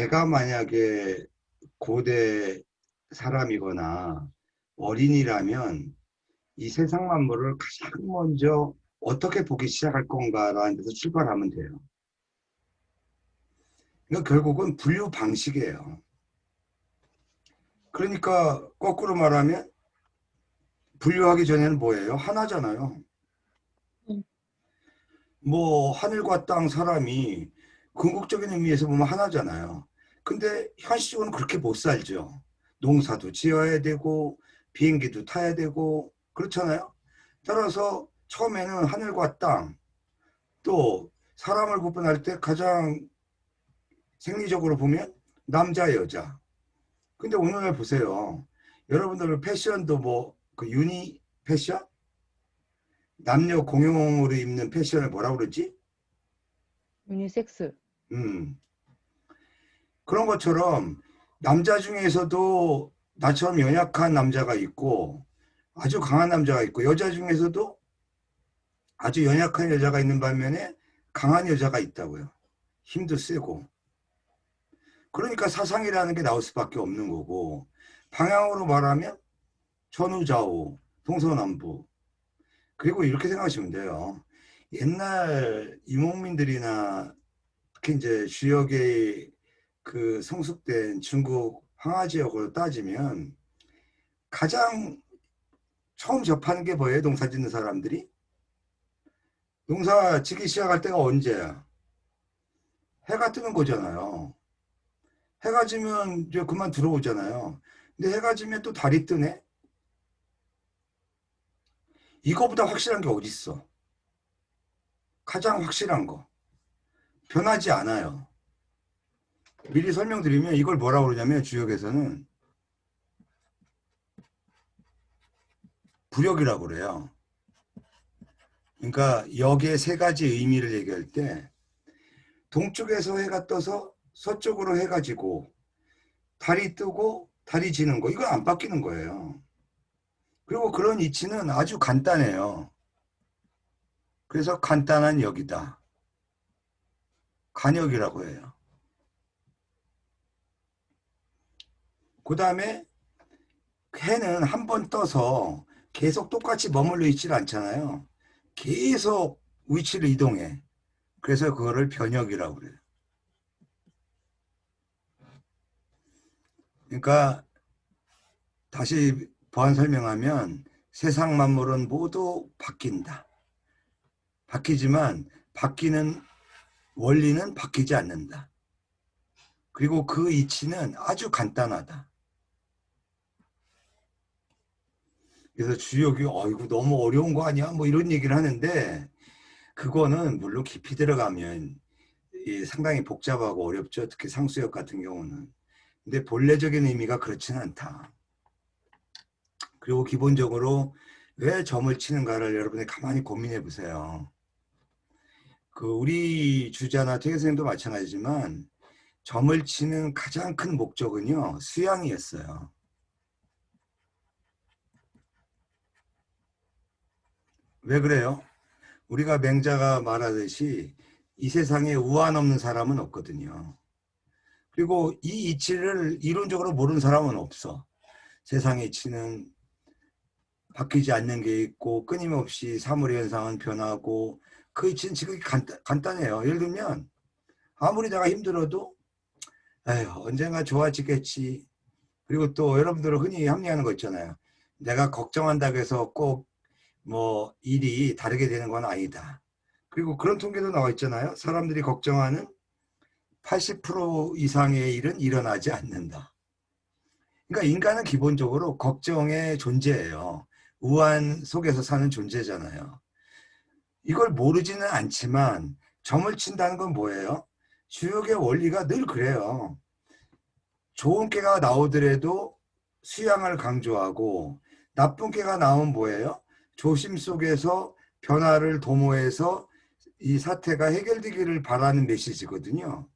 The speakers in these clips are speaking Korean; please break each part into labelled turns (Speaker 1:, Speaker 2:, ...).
Speaker 1: 내가 만약에 고대 사람이거나 어린이라면 이 세상 만물을 가장 먼저 어떻게 보기 시작할 건가라는 데서 출발하면 돼요. 그러니까 결국은 분류 방식이에요. 그러니까 거꾸로 말하면 분류하기 전에는 뭐예요? 하나잖아요.
Speaker 2: 음,
Speaker 1: 뭐 하늘과 땅 사람이 궁극적인 의미에서 보면 하나잖아요. 근데 현실적으로는 그렇게 못 살죠. 농사도 지어야 되고 비행기도 타야 되고 그렇잖아요. 따라서 처음에는 하늘과 땅, 또 사람을 구분할 때 가장 생리적으로 보면 남자 여자. 근데 오늘날 보세요. 여러분들 패션도 뭐 그 유니 패션? 남녀 공용으로 입는 패션을 뭐라 그러지?
Speaker 2: 유니섹스.
Speaker 1: 음. 그런 것처럼 남자 중에서도 나처럼 연약한 남자가 있고 아주 강한 남자가 있고 여자 중에서도 아주 연약한 여자가 있는 반면에 강한 여자가 있다고요. 힘도 세고. 그러니까 사상이라는 게 나올 수밖에 없는 거고 방향으로 말하면 전후좌우, 동서남북. 그리고 이렇게 생각하시면 돼요. 옛날 유목민들이나 특히 이제 주역의 그 성숙된 중국 황하 지역으로 따지면 가장 처음 접하는 게 뭐예요? 농사 짓는 사람들이? 농사 짓기 시작할 때가 언제야? 해가 뜨는 거잖아요. 해가 지면 이제 그만 들어오잖아요. 근데 해가 지면 또 달이 뜨네? 이거보다 확실한 게 어딨어? 가장 확실한 거. 변하지 않아요. 미리 설명드리면 이걸 뭐라고 그러냐면 주역에서는 부력이라고 그래요. 그러니까 역의 세 가지 의미를 얘기할 때 동쪽에서 해가 떠서 서쪽으로 해가 지고 달이 뜨고 달이 지는 거 이건 안 바뀌는 거예요. 그리고 그런 이치는 아주 간단해요. 그래서 간단한 역이다. 간역이라고 해요. 그 다음에 해는 한 번 떠서 계속 똑같이 머물러 있질 않잖아요. 계속 위치를 이동해. 그래서 그거를 변역이라고 그래요. 그러니까 다시 보완 설명하면 세상 만물은 모두 바뀐다. 바뀌지만 바뀌는 원리는 바뀌지 않는다. 그리고 그 이치는 아주 간단하다. 그래서 주역이 이거 너무 어려운 거 아니야? 뭐 이런 얘기를 하는데 그거는 물론 깊이 들어가면 상당히 복잡하고 어렵죠. 특히 상수역 같은 경우는. 근데 본래적인 의미가 그렇지는 않다. 그리고 기본적으로 왜 점을 치는가를 여러분이 가만히 고민해 보세요. 그 우리 주자나 퇴계 선생님도 마찬가지지만 점을 치는 가장 큰 목적은요. 수양이었어요. 왜 그래요? 우리가 맹자가 말하듯이 이 세상에 우한 없는 사람은 없거든요. 그리고 이 이치를 이론적으로 모르는 사람은 없어. 세상의 이치는 바뀌지 않는 게 있고 끊임없이 사물의 현상은 변하고 그 이치는 지금 간단해요. 예를 들면 아무리 내가 힘들어도 에휴 언젠가 좋아지겠지. 그리고 또 여러분들은 흔히 합리하는 거 있잖아요. 내가 걱정한다고 해서 꼭 뭐 일이 다르게 되는 건 아니다. 그리고 그런 통계도 나와 있잖아요. 사람들이 걱정하는 80% 이상의 일은 일어나지 않는다. 그러니까 인간은 기본적으로 걱정의 존재예요. 우한 속에서 사는 존재잖아요. 이걸 모르지는 않지만 점을 친다는 건 뭐예요? 주역의 원리가 늘 그래요. 좋은 깨가 나오더라도 수양을 강조하고 나쁜 깨가 나오면 뭐예요? 조심 속에서 변화를 도모해서 이 사태가 해결되기를 바라는 메시지거든요.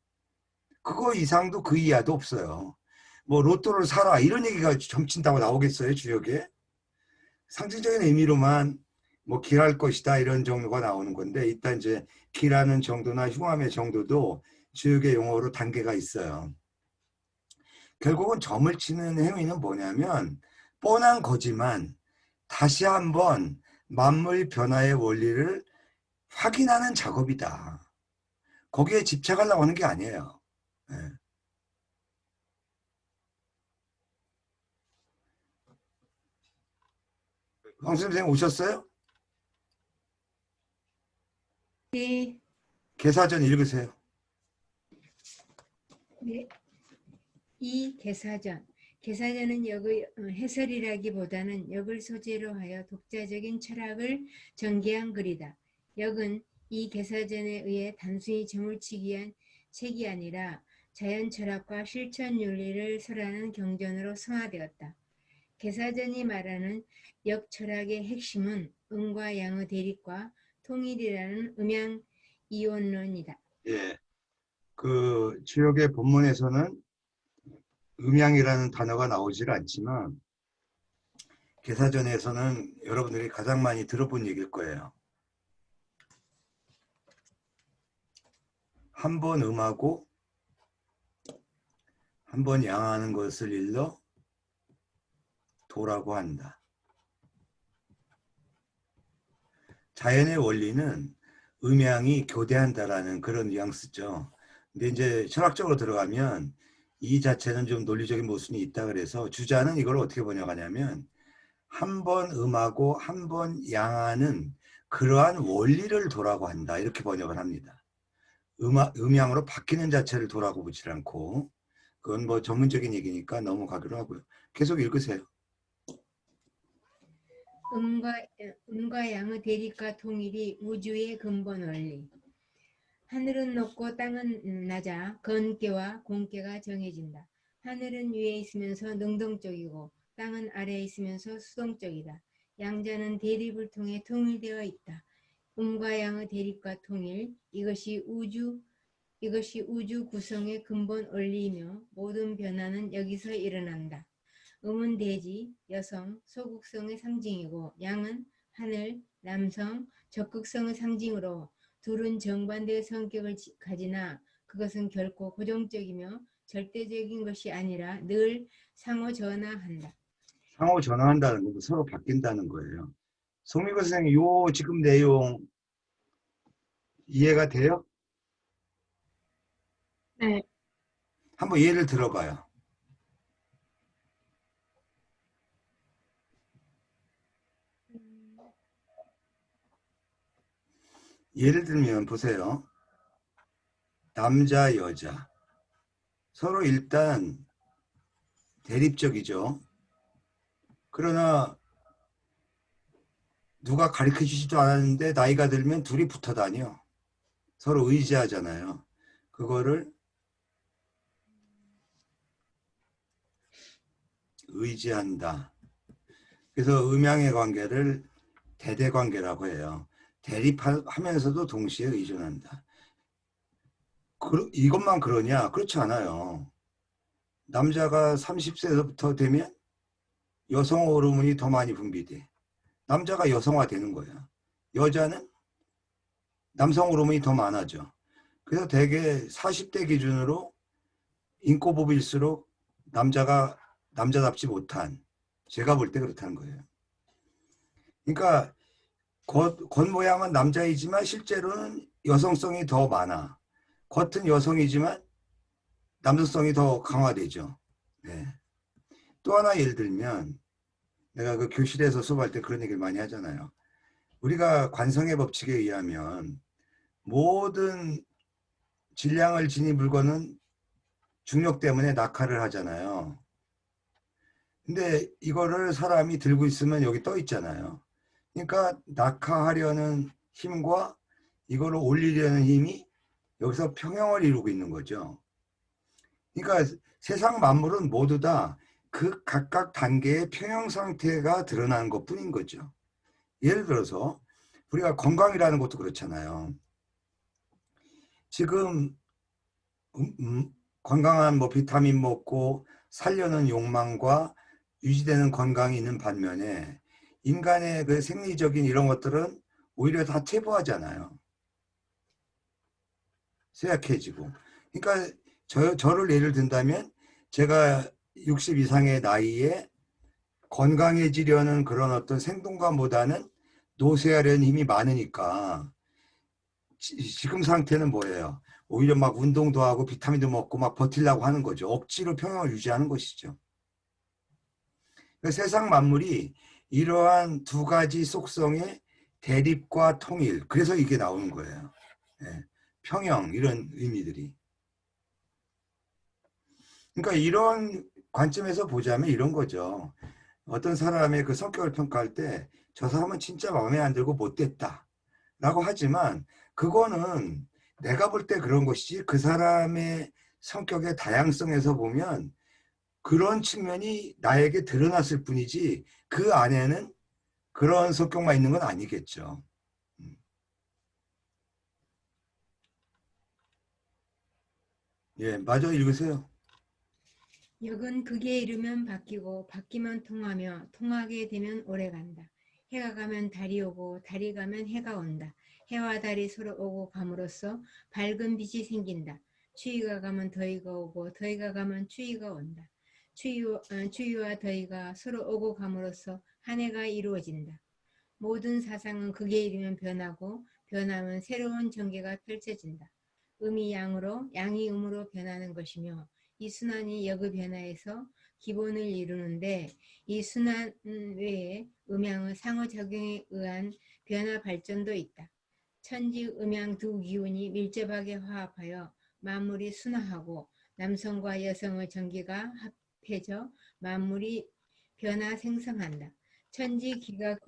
Speaker 1: 그거 이상도 그 이하도 없어요. 뭐 로또를 사라 이런 얘기가 점친다고 나오겠어요 주역에? 상징적인 의미로만 뭐 길할 것이다 이런 정도가 나오는 건데 일단 이제 길하는 정도나 흉함의 정도도 주역의 용어로 단계가 있어요. 결국은 점을 치는 행위는 뭐냐면 뻔한 거지만 다시 한번 만물 변화의 원리를 확인하는 작업이다. 거기에 집착하려고 하는 게 아니에요. 네. 황 선생님 오셨어요?
Speaker 3: 네,
Speaker 1: 개사전 읽으세요.
Speaker 3: 네. 이 개사전. 개사전은 역의 해설이라기보다는 역을 소재로 하여 독자적인 철학을 전개한 글이다. 역은 이 개사전에 의해 단순히 점을치기 위한 책이 아니라 자연 철학과 실천 윤리를 설하는 경전으로 성화되었다. 개사전이 말하는 역 철학의 핵심은 음과 양의 대립과 통일이라는 음양 이원론이다.
Speaker 1: 예. 그 주역의 본문에서는 음양이라는 단어가 나오질 않지만 개사전에서는 여러분들이 가장 많이 들어본 얘기일 거예요. 한 번 음하고 한 번 양하는 것을 일러 도라고 한다. 자연의 원리는 음양이 교대한다라는 그런 뉘앙스죠. 근데 이제 철학적으로 들어가면 이 자체는 좀 논리적인 모순이 있다 그래서 주자는 이걸 어떻게 번역하냐면 한 번 음하고 한 번 양하는 그러한 원리를 도라고 한다 이렇게 번역을 합니다. 음양으로 바뀌는 자체를 도라고 보지 않고 그건 뭐 전문적인 얘기니까 넘어가기로 하고요. 계속 읽으세요.
Speaker 3: 음과 양의 대립과 통일이 우주의 근본 원리. 하늘은 높고 땅은 낮아 건계와 공계가 정해진다. 하늘은 위에 있으면서 능동적이고 땅은 아래에 있으면서 수동적이다. 양자는 대립을 통해 통일되어 있다. 음과 양의 대립과 통일, 이것이 우주 구성의 근본 원리이며 모든 변화는 여기서 일어난다. 음은 대지, 여성, 소극성의 상징이고 양은 하늘, 남성, 적극성의 상징으로 둘은 정반대의 성격을 가지나 그것은 결코 고정적이며 절대적인 것이 아니라 늘 상호 전화한다.
Speaker 1: 상호 전화한다는 건 서로 바뀐다는 거예요. 송미거 선생님, 요 지금 내용 이해가 돼요?
Speaker 2: 네.
Speaker 1: 한번 예를 들어봐요. 예를 들면 보세요. 남자, 여자. 서로 일단 대립적이죠. 그러나 누가 가르쳐주지도 않았는데 나이가 들면 둘이 붙어 다녀. 서로 의지하잖아요. 그거를 의지한다. 그래서 음양의 관계를 대대관계라고 해요. 대립하면서도 동시에 의존한다. 이것만 그러냐? 그렇지 않아요. 남자가 30세부터 되면 여성 호르몬이 더 많이 분비돼. 남자가 여성화 되는 거야. 여자는 남성 호르몬이 더 많아져. 그래서 대개 40대 기준으로 인꼬법일수록 남자가 남자답지 못한, 제가 볼 때 그렇다는 거예요. 그러니까 겉모양은 남자이지만 실제로는 여성성이 더 많아. 겉은 여성이지만 남성성이 더 강화되죠. 네. 또 하나 예를 들면 내가 그 교실에서 수업할 때 그런 얘기를 많이 하잖아요. 우리가 관성의 법칙에 의하면 모든 질량을 지닌 물건은 중력 때문에 낙하를 하잖아요. 근데 이거를 사람이 들고 있으면 여기 떠 있잖아요. 그러니까 낙하하려는 힘과 이거를 올리려는 힘이 여기서 평형을 이루고 있는 거죠. 그러니까 세상 만물은 모두 다 그 각각 단계의 평형 상태가 드러나는 것 뿐인 거죠. 예를 들어서 우리가 건강이라는 것도 그렇잖아요. 지금 건강한 뭐 비타민 먹고 살려는 욕망과 유지되는 건강이 있는 반면에 인간의 그 생리적인 이런 것들은 오히려 다 퇴보하잖아요. 쇠약해지고. 그러니까 저를 예를 든다면 제가 60 이상의 나이에 건강해지려는 그런 어떤 생동감보다는 노쇠하려는 힘이 많으니까 지금 상태는 뭐예요? 오히려 막 운동도 하고 비타민도 먹고 막 버틸라고 하는 거죠. 억지로 평형을 유지하는 것이죠. 그러니까 세상 만물이 이러한 두 가지 속성의 대립과 통일, 그래서 이게 나오는 거예요. 예, 평형, 이런 의미들이. 그러니까 이런 관점에서 보자면 이런 거죠. 어떤 사람의 그 성격을 평가할 때 저 사람은 진짜 마음에 안 들고 못됐다 라고 하지만 그거는 내가 볼 때 그런 것이지 그 사람의 성격의 다양성에서 보면 그런 측면이 나에게 드러났을 뿐이지 그 안에는 그런 성격만 있는 건 아니겠죠. 예, 맞아, 읽으세요.
Speaker 3: 역은 극에 이르면 바뀌고 바뀌면 통하며 통하게 되면 오래간다. 해가 가면 달이 오고 달이 가면 해가 온다. 해와 달이 서로 오고 감으로써 밝은 빛이 생긴다. 추위가 가면 더위가 오고 더위가 가면 추위가 온다. 추위와 더위가 서로 오고 감으로써 한 해가 이루어진다. 모든 사상은 극에 이르면 변하고 변하면 새로운 전개가 펼쳐진다. 음이 양으로 양이 음으로 변하는 것이며 이 순환이 역의 변화에서 기본을 이루는데 이 순환 외에 음양의 상호작용에 의한 변화 발전도 있다. 천지 음양 두 기운이 밀접하게 화합하여 만물이 순화하고 남성과 여성의 전기가 합해져 만물이 변화 생성한다. 천지 기가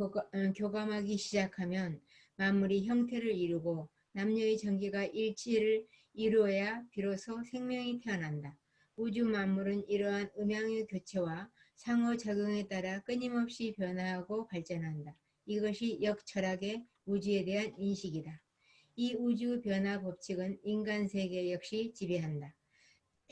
Speaker 3: 교감하기 시작하면 만물이 형태를 이루고 남녀의 전기가 일치를 이루어야 비로소 생명이 태어난다. 우주 만물은 이러한 음양의 교체와 상호작용에 따라 끊임없이 변화하고 발전한다. 이것이 역철학의 우주에 대한 인식이다. 이 우주 변화 법칙은 인간 세계 역시 지배한다.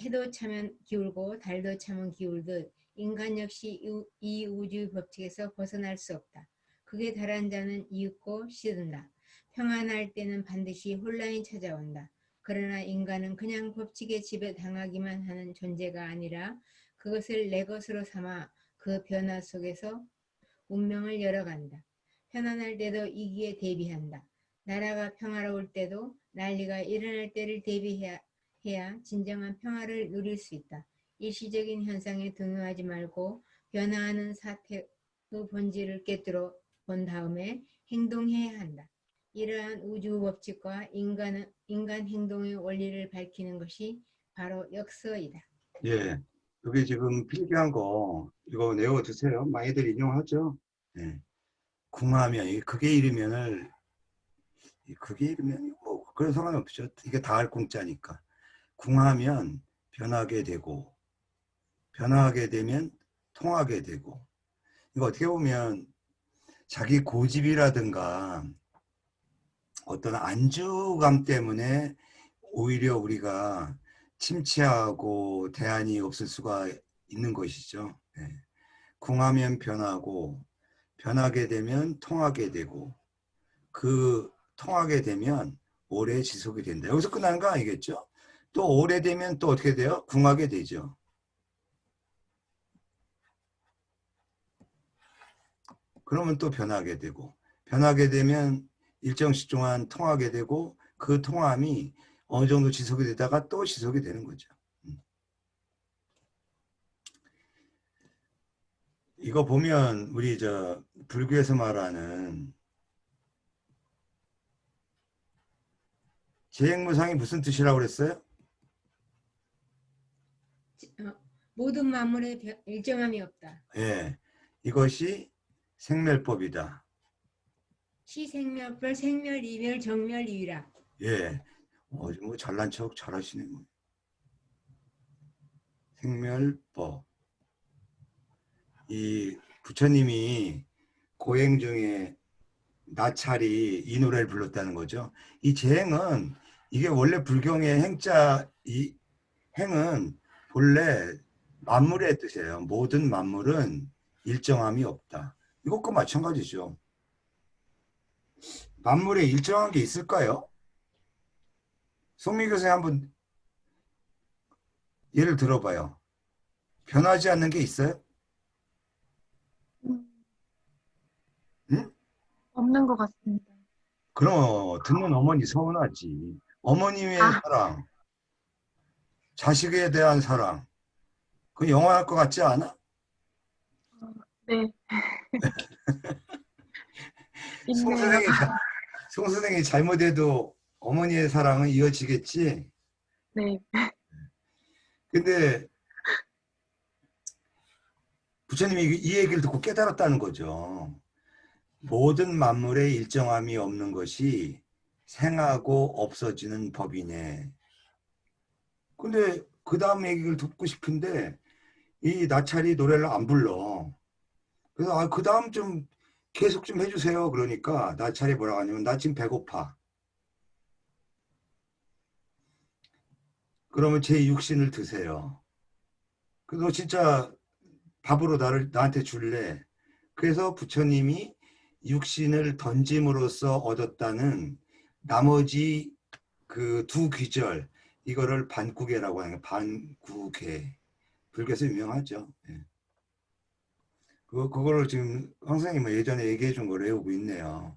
Speaker 3: 해도 차면 기울고 달도 차면 기울듯 인간 역시 이 우주 법칙에서 벗어날 수 없다. 극에 달한 자는 이윽고 시든다. 평안할 때는 반드시 혼란이 찾아온다. 그러나 인간은 그냥 법칙에 지배당하기만 하는 존재가 아니라 그것을 내 것으로 삼아 그 변화 속에서 운명을 열어간다. 편안할 때도 이기에 대비한다. 나라가 평화로울 때도 난리가 일어날 때를 대비해야 진정한 평화를 누릴 수 있다. 일시적인 현상에 동요하지 말고 변화하는 사태의 본질을 꿰뚫어 본 다음에 행동해야 한다. 이러한 우주 법칙과 인간 행동의 원리를 밝히는 것이 바로 역서이다.
Speaker 1: 예, 여기 지금 필기한 거 이거 외워두세요. 많이들 인용하죠. 예. 궁하면 이 극에 이르면을 극에 이르면 뭐 그런 상관 없죠. 이게 다할 공짜니까. 궁하면 변하게 되고 변화하게 되면 통하게 되고 이거 어떻게 보면 자기 고집이라든가 어떤 안주감 때문에 오히려 우리가 침체하고 대안이 없을 수가 있는 것이죠. 네. 궁하면 변하고 변하게 되면 통하게 되고 그 통하게 되면 오래 지속이 된다. 여기서 끝나는 거 아니겠죠? 또 오래되면 또 어떻게 돼요? 궁하게 되죠. 그러면 또 변하게 되고 변하게 되면 일정 시 동안 통하게 되고 그 통함이 어느 정도 지속이 되다가 또 지속이 되는 거죠. 이거 보면 우리 저 불교에서 말하는 재행무상이 무슨 뜻이라고 그랬어요?
Speaker 3: 모든 만물에 일정함이 없다.
Speaker 1: 예, 이것이 생멸법이다.
Speaker 3: 시생멸별 생멸이멸 정멸이유라.
Speaker 1: 예, 뭐 잘난 척 잘하시네. 뭐. 생멸법. 이 부처님이 고행 중에 나찰이 이 노래를 불렀다는 거죠. 이 재행은 이게 원래 불경의 행자 이 행은 본래 만물의 뜻이에요. 모든 만물은 일정함이 없다. 이것과 마찬가지죠. 만물에 일정한 게 있을까요? 송미 교수님 한번 예를 들어봐요. 변하지 않는 게 있어요?
Speaker 4: 음,
Speaker 1: 응?
Speaker 4: 없는 것 같습니다.
Speaker 1: 그럼 듣는 어머니 서운하지. 어머님의
Speaker 4: 아,
Speaker 1: 사랑, 자식에 대한 사랑, 그 영원할 것 같지 않아?
Speaker 4: 네,
Speaker 1: 송
Speaker 4: 있네요.
Speaker 1: 선생이, 송 선생이 잘못해도 어머니의 사랑은 이어지겠지?
Speaker 4: 네,
Speaker 1: 근데 부처님이 이 얘기를 듣고 깨달았다는 거죠. 모든 만물에 일정함이 없는 것이 생하고 없어지는 법이네. 근데 그 다음 얘기를 듣고 싶은데 이 나찰이 노래를 안 불러. 그래서 그 다음 좀 계속 좀 해주세요. 그러니까 나찰이 뭐라고 하냐면 나 지금 배고파. 그러면 제 육신을 드세요. 그래서 진짜 밥으로 나한테 줄래? 그래서 부처님이 육신을 던짐으로써 얻었다는 나머지 그 두 귀절 이거를 반구계라고 하는 거예요. 반구계. 불교에서 유명하죠. 예. 그거를 지금 황 선생님은 예전에 얘기해 준 걸 외우고 있네요.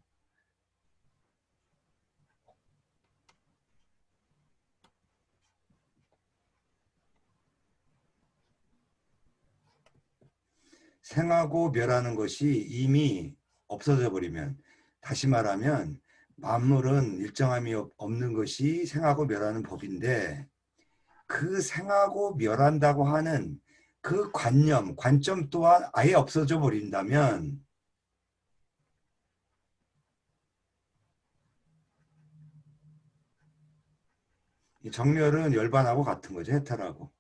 Speaker 1: 생하고 멸하는 것이 이미 없어져 버리면, 다시 말하면 만물은 일정함이 없는 것이 생하고 멸하는 법인데, 그 생하고 멸한다고 하는 그 관점 또한 아예 없어져 버린다면 이 정멸은 열반하고 같은 거죠. 해탈하고.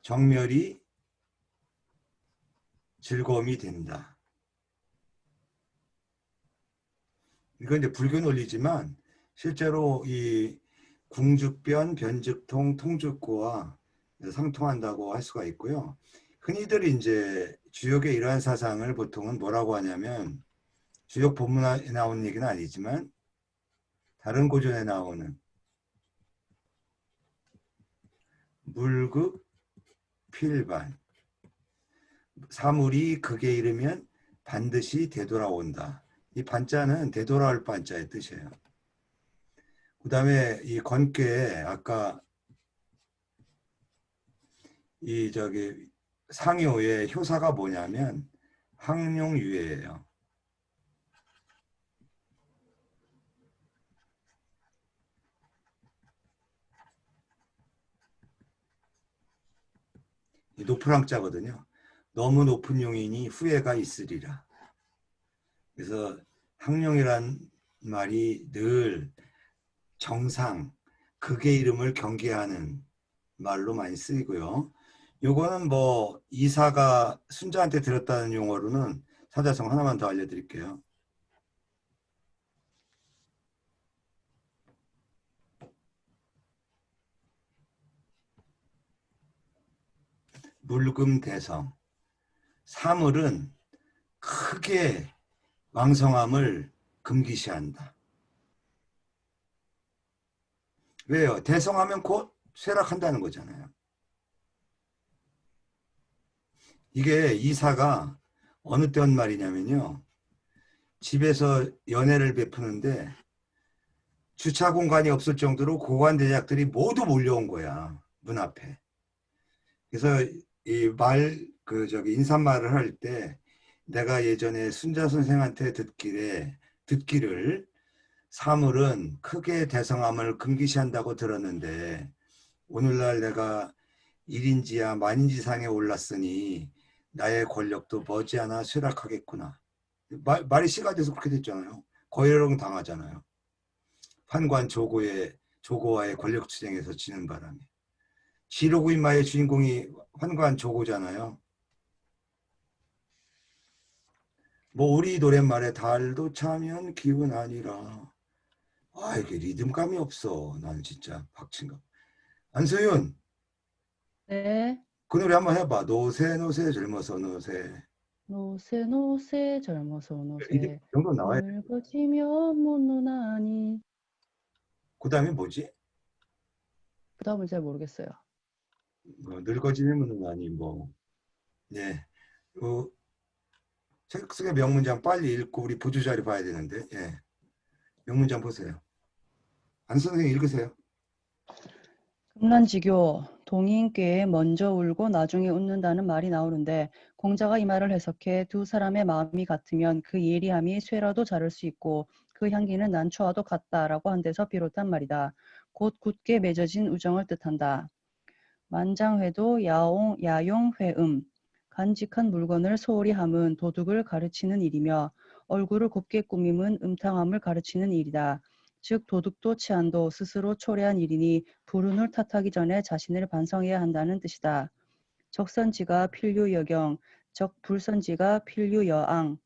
Speaker 1: 정멸이 즐거움이 된다. 이건 이제 불교 논리지만 실제로 이 궁죽변, 변죽통, 통죽구와 상통한다고 할 수가 있고요. 흔히들 이제 주역의 이러한 사상을 보통은 뭐라고 하냐면, 주역 본문에 나오는 얘기는 아니지만 다른 고전에 나오는 물극 필반, 사물이 극에 이르면 반드시 되돌아온다. 이 반자는 되돌아올 반자의 뜻이에요. 그 다음에 이 건괴에 아까 이 상효의 효사가 뭐냐면 항룡유예예요. 높은 항자거든요. 너무 높은 용이니 후회가 있으리라. 그래서 항룡이란 말이 늘 정상, 극의 이름을 경계하는 말로 많이 쓰이고요. 요거는 뭐 이사가 순자한테 들었다는 용어로는 사자성 하나만 더 알려드릴게요. 물금대성. 사물은 크게 왕성함을 금기시한다. 왜요? 대성하면 곧 쇠락한다는 거잖아요. 이게 이사가 어느 때 한 말이냐면요. 집에서 연애를 베푸는데 주차 공간이 없을 정도로 고관 대작들이 모두 몰려온 거야. 문 앞에. 그래서 인사말을 할 때 내가 예전에 순자 선생한테 듣기를 사물은 크게 대성함을 금기시한다고 들었는데 오늘날 내가 일인지야 만인지상에 올랐으니 나의 권력도 머지않아 쇠락하겠구나. 말이 씨가 돼서 그렇게 됐잖아요. 거열령 당하잖아요. 판관 조고와의 권력 투쟁에서 지는 바람에. 시로구인마의 주인공이 환관 조고잖아요. 뭐 우리 노랫말에 달도 차면 기운 아니라. 이게 리듬감이 없어. 나는 진짜 박친감. 안소윤,
Speaker 2: 네.
Speaker 1: 그 노래 한번 해봐. 노새 노새 젊어서 노새.
Speaker 2: 노새 노새 젊어서
Speaker 1: 이
Speaker 2: 노새
Speaker 1: 정도 나와야 돼.
Speaker 2: 늙어지면 못 노나니.
Speaker 1: 그 다음에 뭐지?
Speaker 2: 그 다음은 잘 모르겠어요.
Speaker 1: 늙어지면은 아니 뭐 예. 책 속의 명문장 빨리 읽고 우리 보조 자료 봐야 되는데 예. 명문장 보세요. 안 선생님 읽으세요.
Speaker 2: 금란지교 동인께에 먼저 울고 나중에 웃는다는 말이 나오는데 공자가 이 말을 해석해 두 사람의 마음이 같으면 그 예리함이 쇠라도 자를 수 있고 그 향기는 난초와도 같다라고 한 데서 비롯한 말이다. 곧 굳게 맺어진 우정을 뜻한다. 만장회도 야용회음 간직한 물건을 소홀히 함은 도둑을 가르치는 일이며 얼굴을 곱게 꾸밈은 음탕함을 가르치는 일이다. 즉 도둑도 치안도 스스로 초래한 일이니 불운을 탓하기 전에 자신을 반성해야 한다는 뜻이다. 적선지가 필류여경, 적불선지가 필류여앙.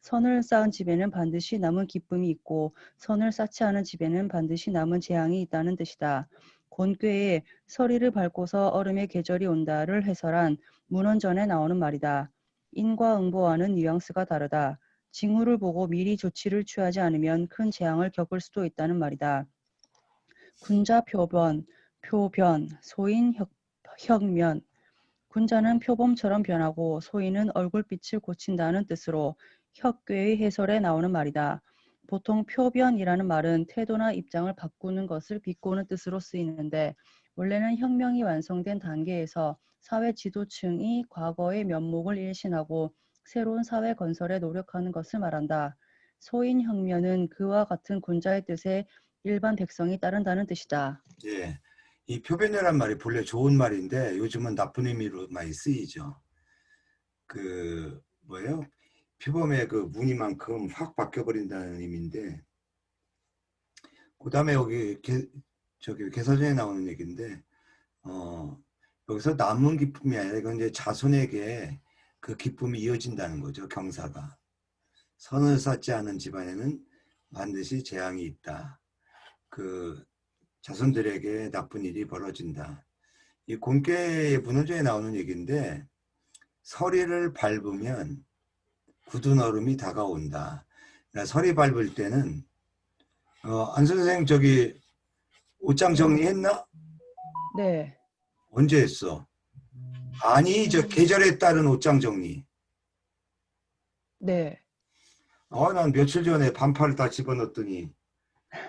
Speaker 2: 선을 쌓은 집에는 반드시 남은 기쁨이 있고 선을 쌓지 않은 집에는 반드시 남은 재앙이 있다는 뜻이다. 곤꾀에 서리를 밟고서 얼음의 계절이 온다를 해설한 문헌전에 나오는 말이다. 인과응보와는 뉘앙스가 다르다. 징후를 보고 미리 조치를 취하지 않으면 큰 재앙을 겪을 수도 있다는 말이다. 군자표변, 표변, 소인 혁면. 군자는 표범처럼 변하고 소인은 얼굴빛을 고친다는 뜻으로 혁괴의 해설에 나오는 말이다. 보통 표변이라는 말은 태도나 입장을 바꾸는 것을 비꼬는 뜻으로 쓰이는데 원래는 혁명이 완성된 단계에서 사회 지도층이 과거의 면목을 일신하고 새로운 사회 건설에 노력하는 것을 말한다. 소인 혁명은 그와 같은 군자의 뜻에 일반 백성이 따른다는 뜻이다.
Speaker 1: 예. 이 표변이란 말이 본래 좋은 말인데 요즘은 나쁜 의미로 많이 쓰이죠. 그 뭐예요? 표범의 그 무늬만큼 확 바뀌어버린다는 의미인데 그 다음에 여기 저기 개사전에 나오는 얘기인데 여기서 남은 기쁨이 아니라 이건 이제 자손에게 그 기쁨이 이어진다는 거죠. 경사가. 선을 쌓지 않은 집안에는 반드시 재앙이 있다. 그 자손들에게 나쁜 일이 벌어진다. 이 곤괴의 문헌전에 나오는 얘기인데 서리를 밟으면 굳은 얼음이 다가온다. 그러니까 서리 밟을 때는 안 선생 저기 옷장 정리했나?
Speaker 2: 네,
Speaker 1: 언제 했어? 아니 저 계절에 따른 옷장 정리.
Speaker 2: 네.
Speaker 1: 난 며칠 전에 반팔을 다 집어넣었더니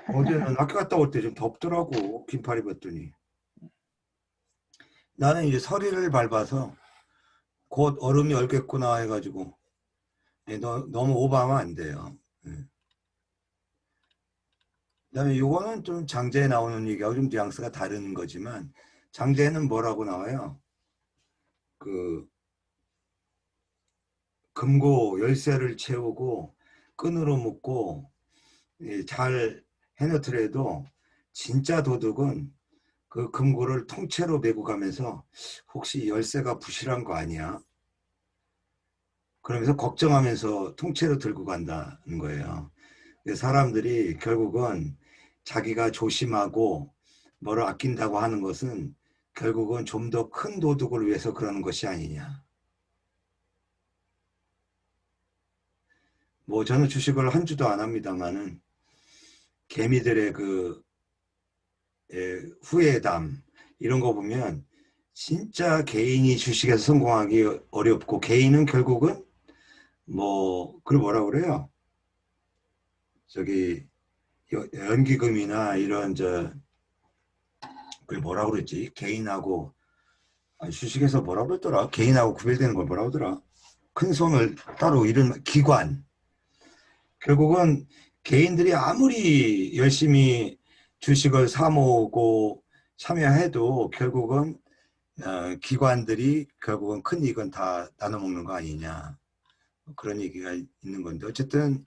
Speaker 1: 어제는 학교 갔다 올 때 좀 덥더라고. 긴팔 입었더니. 나는 이제 서리를 밟아서 곧 얼음이 얼겠구나 해가지고 너무 오버하면 안 돼요. 그다음에 요거는 좀 장제에 나오는 얘기하고 좀 뉘앙스가 다른 거지만 장제는 뭐라고 나와요? 그 금고 열쇠를 채우고 끈으로 묶고 잘 해놓더라도 진짜 도둑은 그 금고를 통째로 메고 가면서 혹시 열쇠가 부실한 거 아니야? 그러면서 걱정하면서 통째로 들고 간다는 거예요. 사람들이 결국은 자기가 조심하고 뭐를 아낀다고 하는 것은 결국은 좀 더 큰 도둑을 위해서 그러는 것이 아니냐. 뭐 저는 주식을 한 주도 안 합니다만은 개미들의 그 후회담 이런 거 보면 진짜 개인이 주식에서 성공하기 어렵고 개인은 결국은 그걸 뭐라 그래요? 저기 연기금이나 이런 그걸 뭐라 그랬지? 개인하고 주식에서 뭐라 그랬더라? 개인하고 구별되는 걸 뭐라 그러더라? 큰 손을 따로 이런 기관. 결국은 개인들이 아무리 열심히 주식을 사 모으고 참여해도 결국은 기관들이 결국은 큰 이익은 다 나눠 먹는 거 아니냐. 그런 얘기가 있는 건데 어쨌든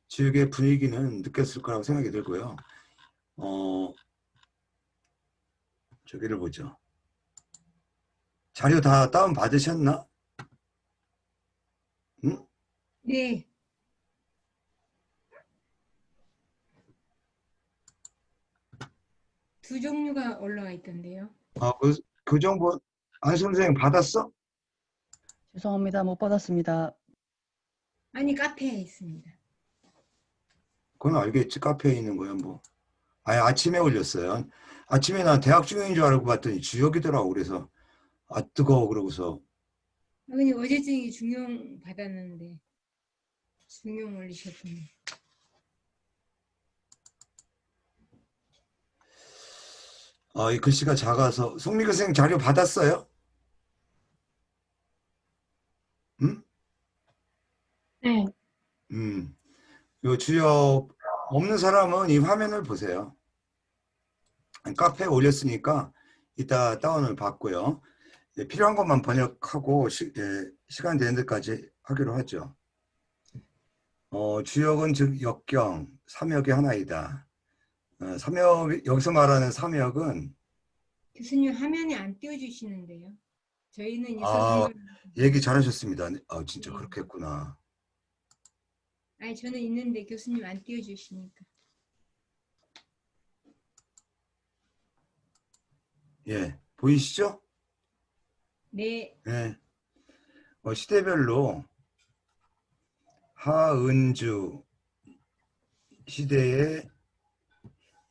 Speaker 1: 지역의 분위기는 느꼈을 거라고 생각이 들고요. 저기를 보죠. 자료 다 다운 받으셨나? 응?
Speaker 3: 네. 두 종류가 올라와 있던데요.
Speaker 1: 그 정보 안 선생님 받았어?
Speaker 2: 죄송합니다. 못 받았습니다.
Speaker 3: 아니, 카페에 있습니다.
Speaker 1: 그건 알겠지. 카페에 있는 거야 뭐. 아침에 올렸어요. 아침에 난 대학 중인 줄 알고 봤더니 주역이더라고. 그래서 아 뜨거워 그러고서
Speaker 3: 근데 어제 저녁에 중용 받았는데 중용 올리셨더니
Speaker 1: 이 글씨가 작아서 송미근 선생님 자료 받았어요? 음?
Speaker 4: 네.
Speaker 1: 요 주역 없는 사람은 이 화면을 보세요. 카페에 올렸으니까 이따 다운을 받고요. 필요한 것만 번역하고 시간 되는 데까지 하기로 하죠. 주역은 즉 역경, 삼역의 하나이다. 삼역, 여기서 말하는 삼역은
Speaker 3: 교수님 화면에 안 띄워주시는데요. 저희는 이
Speaker 1: 아,
Speaker 3: 서신걸
Speaker 1: 얘기 잘하셨습니다. 진짜
Speaker 3: 네.
Speaker 1: 그렇겠구나.
Speaker 3: 아니 저는 있는데 교수님 안 띄워주시니까.
Speaker 1: 예, 보이시죠?
Speaker 3: 네.
Speaker 1: 예. 시대별로 하은주 시대에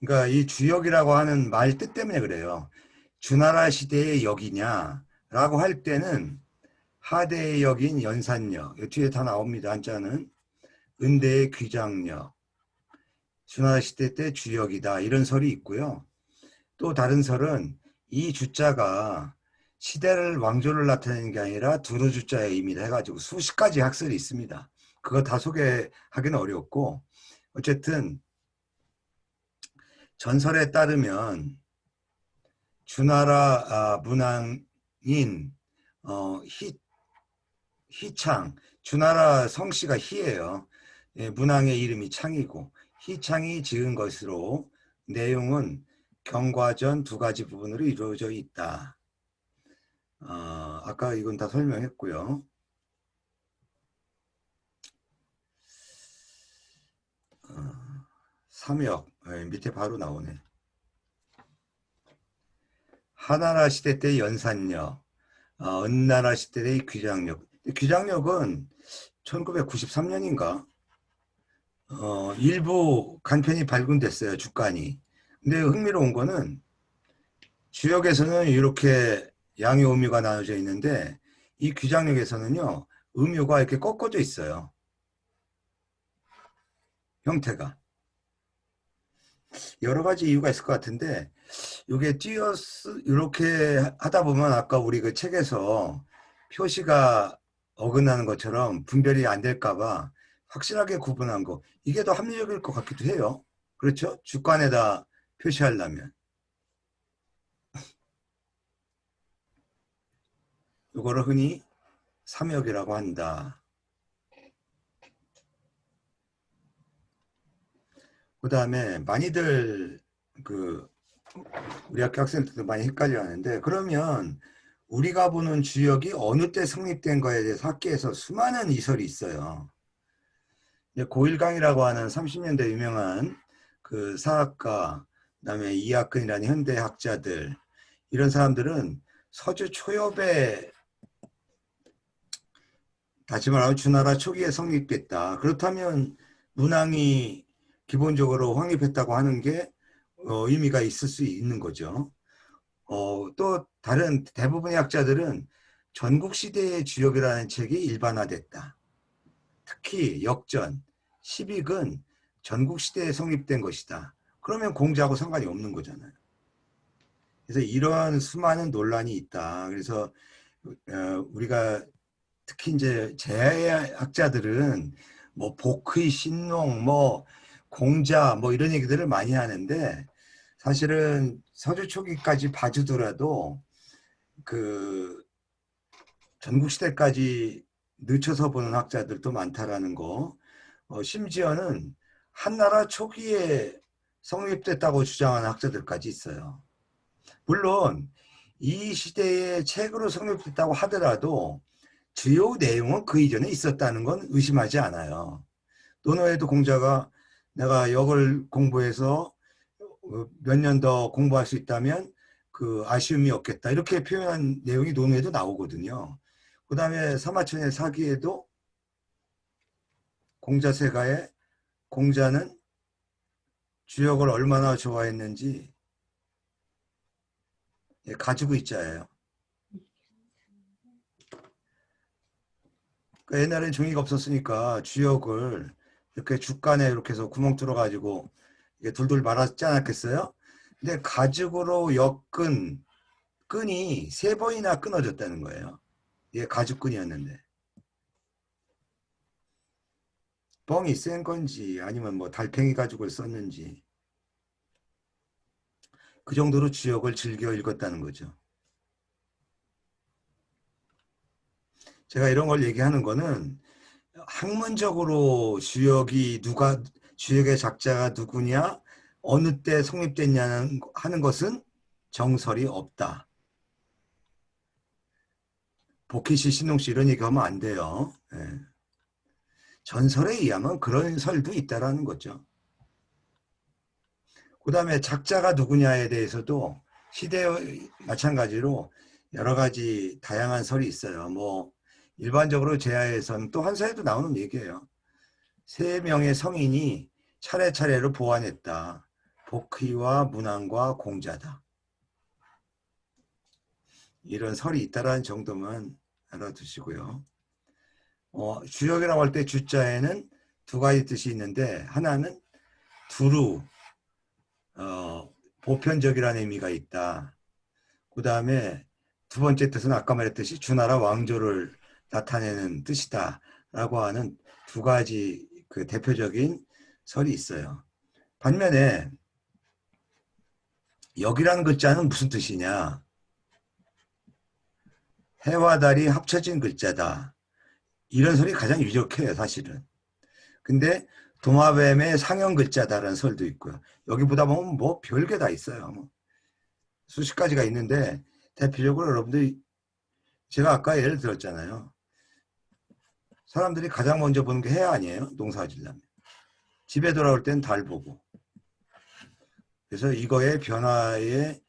Speaker 1: 그러니까 이 주역이라고 하는 말 뜻 때문에 그래요. 주나라 시대의 역이냐라고 할 때는 하대의 역인 연산역, 이 뒤에 다 나옵니다. 한자는 은대의 귀장역, 주나라 시대 때 주역이다 이런 설이 있고요. 또 다른 설은 이 주자가 시대를 왕조를 나타내는 게 아니라 두루 주자의 의미다 해가지고 수십 가지 학설이 있습니다. 그거 다 소개하기는 어렵고 어쨌든 전설에 따르면 주나라 문왕인 희창, 주나라 성씨가 희예요. 예, 문왕의 이름이 창이고 희창이 지은 것으로 내용은 경과전 두 가지 부분으로 이루어져 있다. 아까 이건 다 설명했고요. 삼역, 밑에 바로 나오네. 하나라 시대 때 연산역, 은나라 시대 때 귀장역. 귀장역은 1993년인가 일부 간편이 발굴됐어요. 주간이. 근데 흥미로운 거는 주역에서는 이렇게 양의 음유가 나눠져 있는데 이 귀장역에서는요. 음유가 이렇게 꺾어져 있어요. 형태가. 여러 가지 이유가 있을 것 같은데 이게 이렇게 하다 보면 아까 우리 그 책에서 표시가 어긋나는 것처럼 분별이 안 될까 봐 확실하게 구분한 거. 이게 더 합리적일 것 같기도 해요. 그렇죠? 주간에다 표시하려면. 이거를 흔히 삼역이라고 한다. 그 다음에 많이들 우리 학교 학생들도 많이 헷갈려 하는데 그러면 우리가 보는 주역이 어느 때 성립된 거에 대해서 학계에서 수많은 이설이 있어요. 고일강이라고 하는 30년대 유명한 그 사학가, 그다음에 이학근이라는 현대 학자들 이런 사람들은 서주 초엽에 다시 말하면 주나라 초기에 성립됐다. 그렇다면 문왕이 기본적으로 확립했다고 하는 게 의미가 있을 수 있는 거죠. 또 다른 대부분의 학자들은 전국시대의 주역이라는 책이 일반화됐다. 특히 역전, 시빅은 전국시대에 성립된 것이다. 그러면 공자하고 상관이 없는 거잖아요. 그래서 이런 수많은 논란이 있다. 그래서 우리가 특히 이제 제학자들은 뭐 복의 신농, 뭐 공자, 뭐 이런 얘기들을 많이 하는데 사실은 서주 초기까지 봐주더라도 그 전국 시대까지 늦춰서 보는 학자들도 많다라는 거. 심지어는 한나라 초기에 성립됐다고 주장하는 학자들까지 있어요. 물론 이 시대에 책으로 성립됐다고 하더라도 주요 내용은 그 이전에 있었다는 건 의심하지 않아요. 논어에도 공자가 내가 역을 공부해서 몇 년 더 공부할 수 있다면 그 아쉬움이 없겠다 이렇게 표현한 내용이 논어에도 나오거든요. 그 다음에 사마천의 사기에도 공자세가에 공자는 주역을 얼마나 좋아했는지 가지고 있자예요. 그러니까 옛날엔 종이가 없었으니까 주역을 이렇게 죽간에 이렇게 해서 구멍 뚫어가지고 이게 둘둘 말았지 않았겠어요? 근데 가죽으로 엮은 끈이 3번이나 끊어졌다는 거예요. 이게 가죽끈이었는데. 뻥이 센 건지 아니면 뭐 달팽이 가죽을 썼는지 그 정도로 주역을 즐겨 읽었다는 거죠. 제가 이런 걸 얘기하는 거는 학문적으로 주역의 작자가 누구냐, 어느 때 성립됐냐는 하는 것은 정설이 없다. 복희씨, 신동씨 이런 얘기하면 안 돼요. 예. 전설에 의하면 그런 설도 있다라는 거죠. 그 다음에 작자가 누구냐에 대해서도 시대에 마찬가지로 여러 가지 다양한 설이 있어요. 뭐 일반적으로 제야에서는 또 한사에도 나오는 얘기예요. 3명의 성인이 차례차례로 보완했다. 복희와 문왕과 공자다. 이런 설이 있다라는 정도만 알아두시고요. 주역이라고 할 때 주자에는 2가지 뜻이 있는데 하나는 두루, 보편적이라는 의미가 있다. 그 다음에 2번째 뜻은 아까 말했듯이 주나라 왕조를 나타내는 뜻이다 라고 하는 2가지 그 대표적인 설이 있어요. 반면에 여기라는 글자는 무슨 뜻이냐? 해와 달이 합쳐진 글자다. 이런 설이 가장 유력해요, 사실은. 근데 도마뱀의 상형 글자다라는 설도 있고요. 여기 보다 보면 뭐 별게 다 있어요. 수십 가지가 있는데 대표적으로 여러분들이 제가 아까 예를 들었잖아요. 사람들이 가장 먼저 보는 게 해 아니에요? 농사 지려면. 집에 돌아올 땐 달 보고. 그래서 이거의 변화의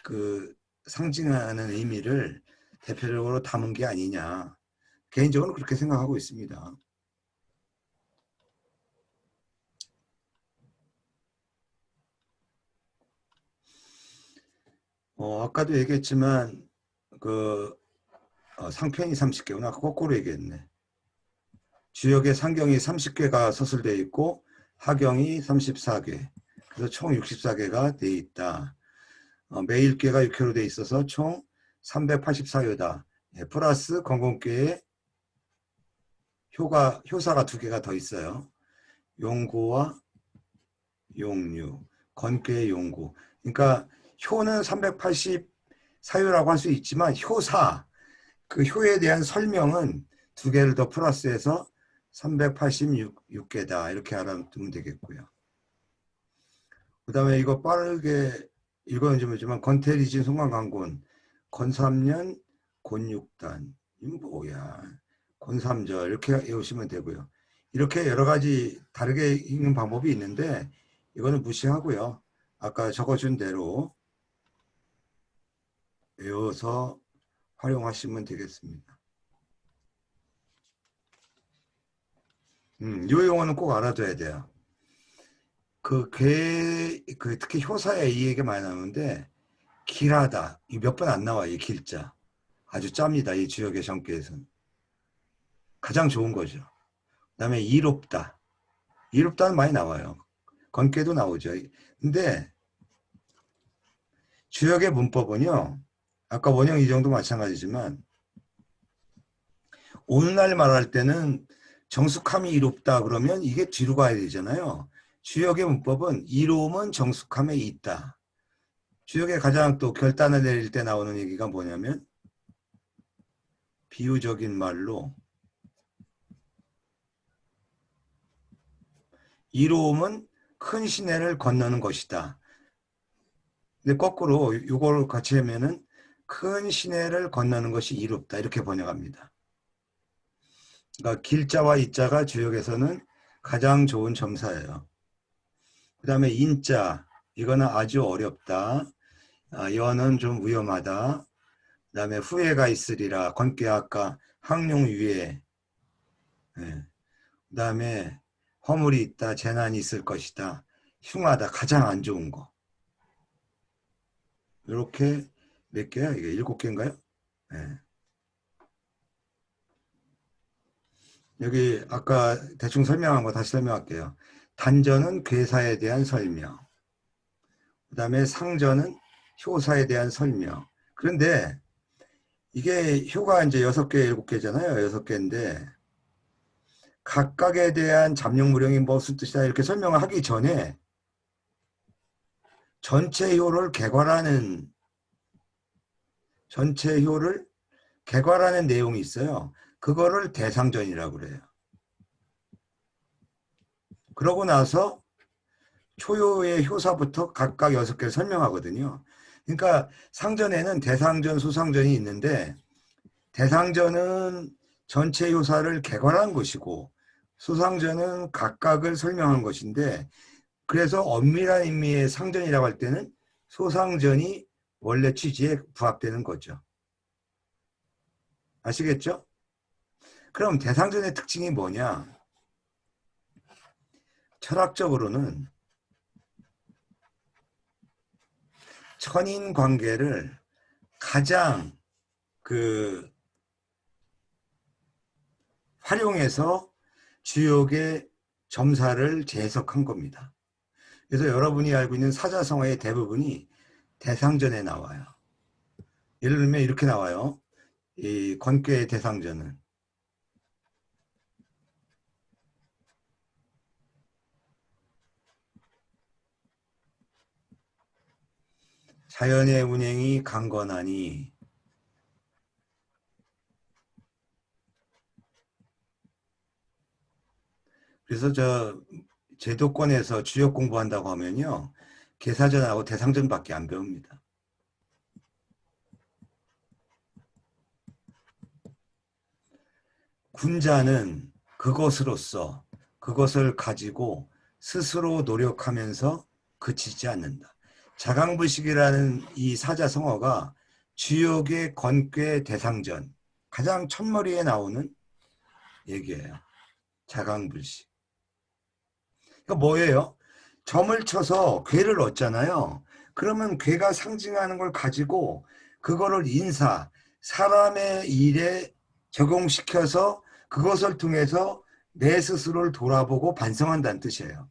Speaker 1: 그 상징하는 의미를 대표적으로 담은 게 아니냐. 개인적으로 그렇게 생각하고 있습니다. 아까도 얘기했지만 상편이 30개구나. 거꾸로 얘기했네. 주역의 상경이 30개가 서술되어 있고 하경이 34개. 그래서 총 64개가 되어 있다. 매일계가 6회로 되어 있어서 총 384효다. 플러스 건건계에 효사가 2개가 더 있어요. 용고와 용류, 건괴의 용고. 그러니까 효는 384효라고 할 수 있지만 효사, 그 효에 대한 설명은 2개를 더 플러스해서 386개다. 이렇게 알아두면 되겠고요. 그 다음에 이거 빠르게 읽어는지 모르지만 건태리진 송관강곤 건삼년 곤육단 이 뭐야 곤삼절 이렇게 외우시면 되고요. 이렇게 여러 가지 다르게 읽는 방법이 있는데 이거는 무시하고요. 아까 적어준 대로 외워서 활용하시면 되겠습니다. 이 용어는 꼭 알아둬야 돼요. 특히 효사에 이 얘기 많이 나오는데 길하다. 몇 번 안 나와요. 이 길자. 아주 짭니다. 이 주역의 정계에서는. 가장 좋은 거죠. 그 다음에 이롭다. 이롭다는 많이 나와요. 건깨도 나오죠. 근데 주역의 문법은요. 아까 원형 이정도 마찬가지지만 오늘날 말할 때는 정숙함이 이롭다 그러면 이게 뒤로 가야 되잖아요. 주역의 문법은 이로움은 정숙함에 있다. 주역의 가장 또 결단을 내릴 때 나오는 얘기가 뭐냐면 비유적인 말로 이로움은 큰 시내를 건너는 것이다. 근데 거꾸로 이걸 같이 하면은 큰 시내를 건너는 것이 이롭다. 이렇게 번역합니다. 그러니까 길자와 이자가 주역에서는 가장 좋은 점사예요. 그 다음에 인자, 이거는 아주 어렵다. 여는 좀 위험하다. 그 다음에 후회가 있으리라. 건께 아까 항룡유예. 예. 그 다음에 허물이 있다. 재난이 있을 것이다. 흉하다. 가장 안 좋은 거. 이렇게 몇 개야? 이게 7개인가요? 예. 여기 아까 대충 설명한 거 다시 설명할게요. 단전은 괴사에 대한 설명. 그다음에 상전은 효사에 대한 설명. 그런데 이게 효가 이제 6개, 7개잖아요. 6개인데 각각에 대한 잠룡무령이 무슨 뜻이다 이렇게 설명을 하기 전에 전체 효를 개괄하는 내용이 있어요. 그거를 대상전이라고 그래요. 그러고 나서 초효의 효사부터 각각 6개를 설명하거든요. 그러니까 상전에는 대상전, 수상전이 있는데 대상전은 전체 효사를 개괄한 것이고 수상전은 각각을 설명한 것인데 그래서 엄밀한 의미의 상전이라고 할 때는 소상전이 원래 취지에 부합되는 거죠. 아시겠죠? 그럼 대상전의 특징이 뭐냐? 철학적으로는 천인 관계를 가장 활용해서 주역의 점사를 재해석한 겁니다. 그래서 여러분이 알고 있는 사자성어의 대부분이 대상전에 나와요. 예를 들면 이렇게 나와요. 이 권괴의 대상전은 자연의 운행이 강건하니 그래서 제도권에서 주역 공부한다고 하면요. 계사전하고 대상전밖에 안 배웁니다. 군자는 그것으로서 그것을 가지고 스스로 노력하면서 그치지 않는다. 자강불식이라는 이 사자성어가 주역의 권괴 대상전 가장 첫머리에 나오는 얘기예요. 자강불식. 그러니까 뭐예요? 점을 쳐서 괴를 얻잖아요. 그러면 괴가 상징하는 걸 가지고 그거를 사람의 일에 적용시켜서 그것을 통해서 내 스스로를 돌아보고 반성한다는 뜻이에요.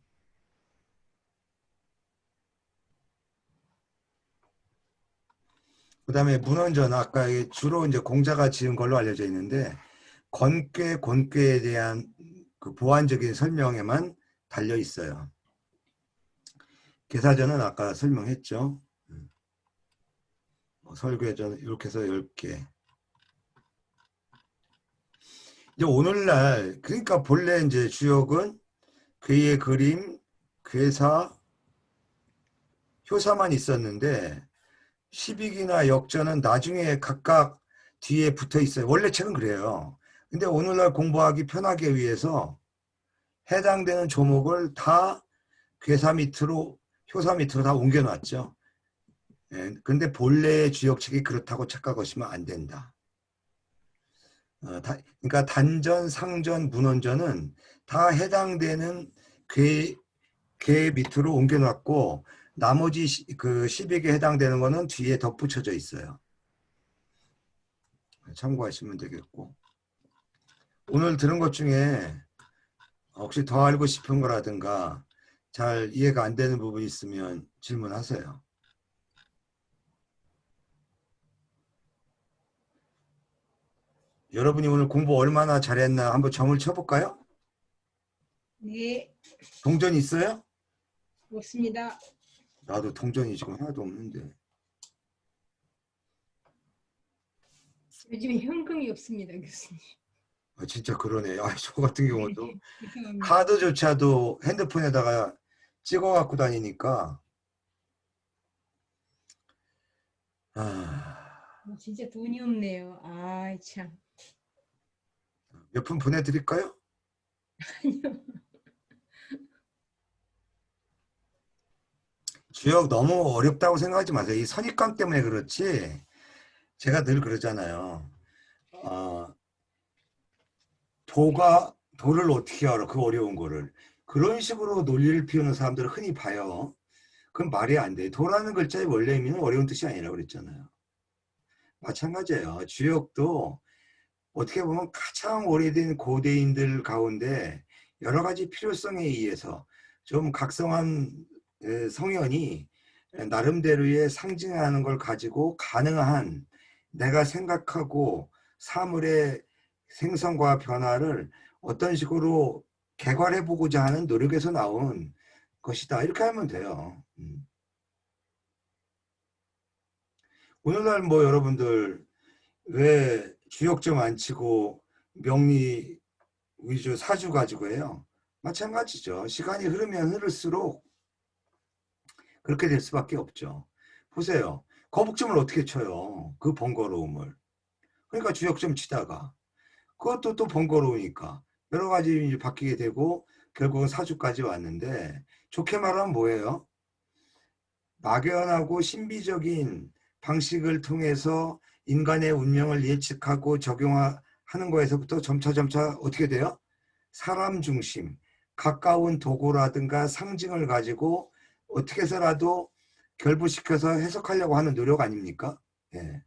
Speaker 1: 그 다음에 문헌전 아까 주로 이제 공자가 지은 걸로 알려져 있는데 권괴에 대한 그 보완적인 설명에만 달려 있어요. 계사전은 아까 설명했죠. 설괴전 이렇게 해서 10개. 이제 오늘날 그러니까 본래 이제 주역은 괴의 그림, 괴사, 효사만 있었는데 시빅이나 역전은 나중에 각각 뒤에 붙어 있어요. 원래 책은 그래요. 근데 오늘날 공부하기 편하게 위해서 해당되는 조목을 다 괴사 밑으로 효사 밑으로 다 옮겨놨죠. 예, 근데 본래의 주역책이 그렇다고 착각하시면 안 된다. 그러니까 단전, 상전, 문헌전은 다 해당되는 괴 밑으로 옮겨놨고 나머지 그 12개 해당되는 거는 뒤에 덧붙여져 있어요. 참고하시면 되겠고 오늘 들은 것 중에 혹시 더 알고 싶은 거라든가 잘 이해가 안 되는 부분이 있으면 질문하세요. 여러분이 오늘 공부 얼마나 잘했나 한번 점을 쳐볼까요?
Speaker 3: 네,
Speaker 1: 동전 있어요?
Speaker 3: 없습니다.
Speaker 1: 나도 동전이 지금 하나도 없는데.
Speaker 3: 요즘에 현금이 없습니다, 교수님.
Speaker 1: 진짜 그러네. 저 같은 경우도
Speaker 3: 죄송합니다.
Speaker 1: 카드조차도 핸드폰에다가 찍어 갖고 다니니까
Speaker 3: 진짜 돈이 없네요. 아, 참.
Speaker 1: 몇 푼 보내드릴까요?
Speaker 3: 아니요.
Speaker 1: 주역 너무 어렵다고 생각하지 마세요. 이 선입관 때문에 그렇지. 제가 늘 그러잖아요. 도를 어떻게 알아? 그 어려운 거를. 그런 식으로 논리를 피우는 사람들을 흔히 봐요. 그건 말이 안 돼. 도라는 글자의 원래 의미는 어려운 뜻이 아니라고 그랬잖아요. 마찬가지예요. 주역도 어떻게 보면 가장 오래된 고대인들 가운데 여러 가지 필요성에 의해서 좀 각성한 성현이 나름대로의 상징하는 걸 가지고 가능한 내가 생각하고 사물의 생성과 변화를 어떤 식으로 개괄해 보고자 하는 노력에서 나온 것이다. 이렇게 하면 돼요. 오늘날 뭐 여러분들 왜 주역점 안 치고 명리 위주 사주 가지고 해요? 마찬가지죠. 시간이 흐르면 흐를수록 그렇게 될 수밖에 없죠. 보세요. 거북점을 어떻게 쳐요? 그 번거로움을. 그러니까 주역점 치다가 그것도 또 번거로우니까 여러 가지 이제 바뀌게 되고 결국은 사주까지 왔는데 좋게 말하면 뭐예요? 막연하고 신비적인 방식을 통해서 인간의 운명을 예측하고 적용하는 거에서부터 점차 어떻게 돼요? 사람 중심, 가까운 도구라든가 상징을 가지고 어떻게 해서라도 결부시켜서 해석하려고 하는 노력 아닙니까? 예.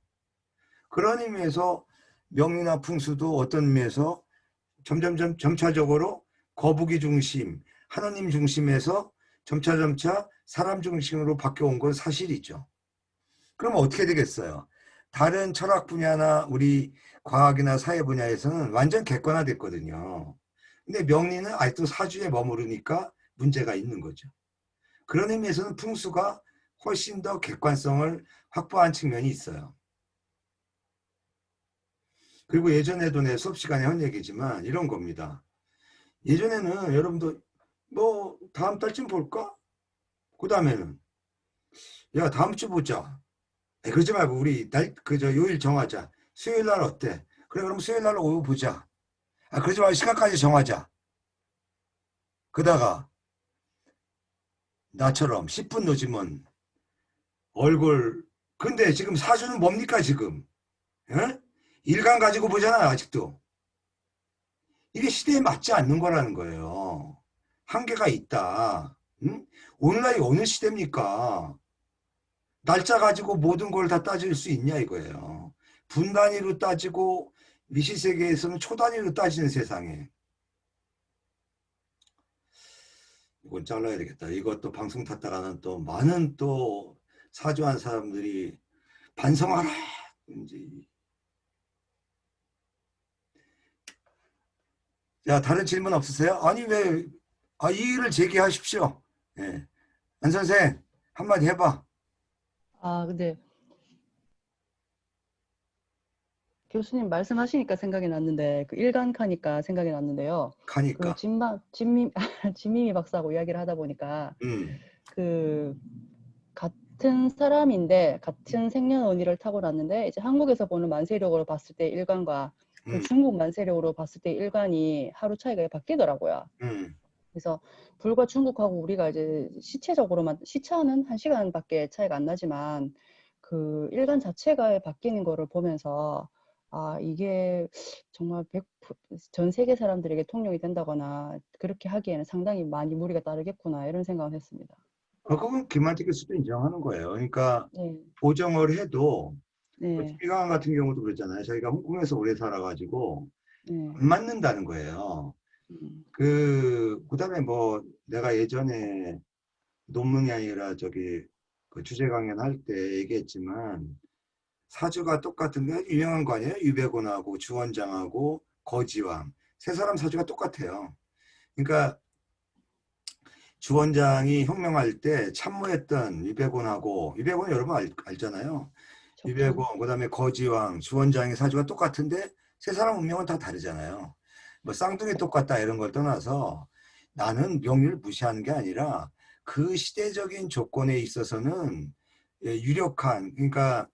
Speaker 1: 그런 의미에서 명리나 풍수도 어떤 의미에서 점차적으로 거북이 중심, 하나님 중심에서 점차 사람 중심으로 바뀌어온 건 사실이죠. 그러면 어떻게 되겠어요? 다른 철학 분야나 우리 과학이나 사회 분야에서는 완전 객관화됐거든요. 근데 명리는 아직도 사주에 머무르니까 문제가 있는 거죠. 그런 의미에서는 풍수가 훨씬 더 객관성을 확보한 측면이 있어요. 그리고 예전에도 내 수업 시간에 한 얘기지만 이런 겁니다. 예전에는 여러분도 뭐 다음 달쯤 볼까? 그 다음에는 야 다음 주 보자. 그러지 말고 우리 요일 정하자. 수요일 날 어때? 그래 그럼 수요일 날 오후 보자. 그러지 말고 시간까지 정하자. 그다가 나처럼 10분 늦으면 얼굴. 근데 지금 사주는 뭡니까 지금? 에? 일간 가지고 보잖아 아직도. 이게 시대에 맞지 않는 거라는 거예요. 한계가 있다. 응? 오늘날이 어느 시대입니까? 날짜 가지고 모든 걸 다 따질 수 있냐 이거예요. 분 단위로 따지고 미시세계에서는 초 단위로 따지는 세상에. 이건 잘라야 되겠다. 이것도 방송 탔다가는 또 많은 또 사주한 사람들이 반성하라. 이제. 자, 다른 질문 없으세요? 아니 왜 이의를 제기하십시오. 예. 안 선생 한마디 해봐.
Speaker 2: 근데 교수님 말씀하시니까 생각이 났는데 그 일간카니까 생각이 났는데요. 그
Speaker 1: 가니까.
Speaker 2: 진미미 박사하고 이야기를 하다 보니까
Speaker 1: 음.
Speaker 2: 그 같은 사람인데 같은 생년월일을 타고났는데 이제 한국에서 보는 만세력으로 봤을 때 일간과 그 중국 만세력으로 봤을 때 일간이 하루 차이가 바뀌더라고요. 그래서 불과 중국하고 우리가 이제 시차는 1시간밖에 차이가 안 나지만 그 일간 자체가 바뀌는 거를 보면서 이게 정말 전 세계 사람들에게 통용이 된다거나 그렇게 하기에는 상당히 많이 무리가 따르겠구나 이런 생각을 했습니다.
Speaker 1: 그건 김한태 교수도 인정하는 거예요. 그러니까
Speaker 2: 네.
Speaker 1: 보정을 해도
Speaker 2: 네.
Speaker 1: 김희강 같은 경우도 그랬잖아요. 자기가 홍콩에서 오래 살아가지고
Speaker 2: 네.
Speaker 1: 안 맞는다는 거예요. 그다음에 뭐 내가 예전에 논문이 아니라 그 주제 강연할 때 얘기했지만 사주가 똑같은 게 유명한 거 아니에요? 유배곤하고 주원장하고 거지왕 세 사람 사주가 똑같아요. 그러니까 주원장이 혁명할 때 참모했던 유배곤 여러분 알잖아요. 유배곤 그다음에 거지왕 주원장의 사주가 똑같은데 세 사람 운명은 다 다르잖아요. 뭐 쌍둥이 똑같다 이런 걸 떠나서 나는 명리를 무시하는 게 아니라 그 시대적인 조건에 있어서는 유력한 그러니까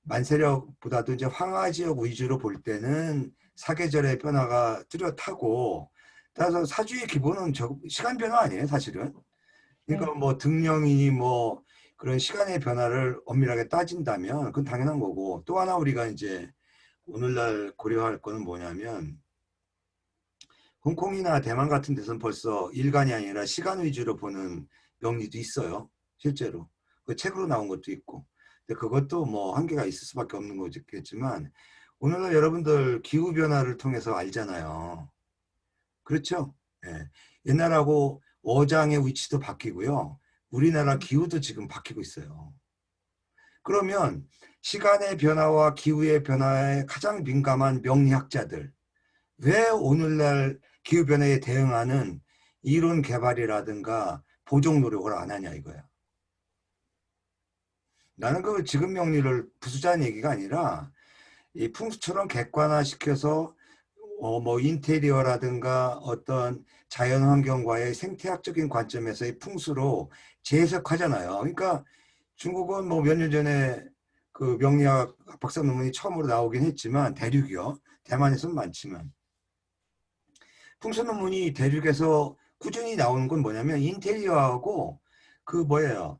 Speaker 1: 만세력보다도 이제 황하지역 위주로 볼 때는 사계절의 변화가 뚜렷하고 따라서 사주의 기본은 시간 변화 아니에요 사실은. 그러니까
Speaker 2: 네.
Speaker 1: 뭐 등령이니 뭐 그런 시간의 변화를 엄밀하게 따진다면 그건 당연한 거고 또 하나 우리가 이제 오늘날 고려할 거는 뭐냐면 홍콩이나 대만 같은 데서는 벌써 일간이 아니라 시간 위주로 보는 명리도 있어요. 실제로. 그 책으로 나온 것도 있고. 근데 그것도 뭐 한계가 있을 수밖에 없는 거겠지만 오늘날 여러분들 기후변화를 통해서 알잖아요. 그렇죠? 예. 옛날하고 어장의 위치도 바뀌고요. 우리나라 기후도 지금 바뀌고 있어요. 그러면 시간의 변화와 기후의 변화에 가장 민감한 명리학자들, 왜 오늘날 기후변화에 대응하는 이론 개발이라든가 보정 노력을 안 하냐 이거야. 나는 그 지금 명리를 부수자는 얘기가 아니라 이 풍수처럼 객관화시켜서 뭐 인테리어라든가 어떤 자연환경과의 생태학적인 관점에서의 풍수로 재해석하잖아요. 그러니까 중국은 뭐 몇 년 전에 그 명리학 박사 논문이 처음으로 나오긴 했지만 대륙이요. 대만에서는 많지만 풍수 논문이 대륙에서 꾸준히 나오는 건 뭐냐면 인테리어하고 그 뭐예요.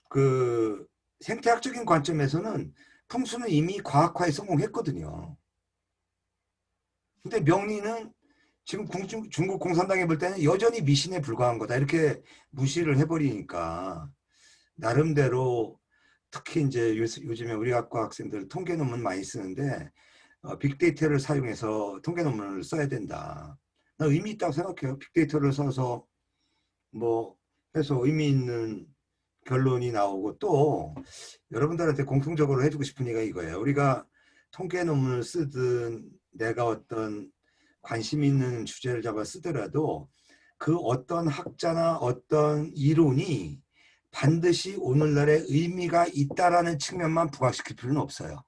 Speaker 1: 그 생태학적인 관점에서는 풍수는 이미 과학화에 성공했거든요. 근데 명리는 지금 중국 공산당이 볼 때는 여전히 미신에 불과한 거다. 이렇게 무시를 해버리니까 나름대로 특히 이제 요즘에 우리 학과 학생들 통계 논문 많이 쓰는데 빅데이터를 사용해서 통계 논문을 써야 된다. 나 의미 있다고 생각해요. 빅데이터를 써서 뭐 해서 의미 있는 결론이 나오고 또 여러분들한테 공통적으로 해주고 싶은 얘기가 이거예요. 우리가 통계 논문을 쓰든 내가 어떤 관심 있는 주제를 잡아 쓰더라도 그 어떤 학자나 어떤 이론이 반드시 오늘날의 의미가 있다라는 측면만 부각시킬 필요는 없어요.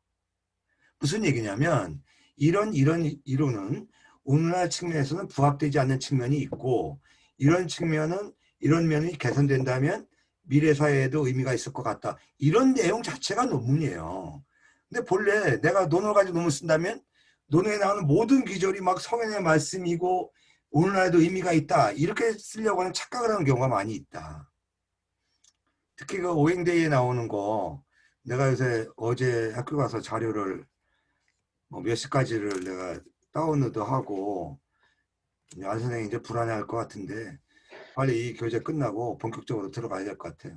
Speaker 1: 무슨 얘기냐면 이런 이론은 오늘날 측면에서는 부합되지 않는 측면이 있고 이런 측면은 이런 면이 개선된다면 미래 사회에도 의미가 있을 것 같다. 이런 내용 자체가 논문이에요. 근데 본래 내가 논을 가지고 논문 쓴다면 논문에 나오는 모든 기절이 막 성현의 말씀이고 오늘날에도 의미가 있다. 이렇게 쓰려고 하는 착각을 하는 경우가 많이 있다. 특히 그 오행대에 나오는 거 내가 요새 어제 학교 가서 자료를 뭐 몇십 가지를 내가 다운로드 하고 안 선생님 이제 불안해할 것 같은데 빨리 이 교재 끝나고 본격적으로 들어가야 될 것 같아요.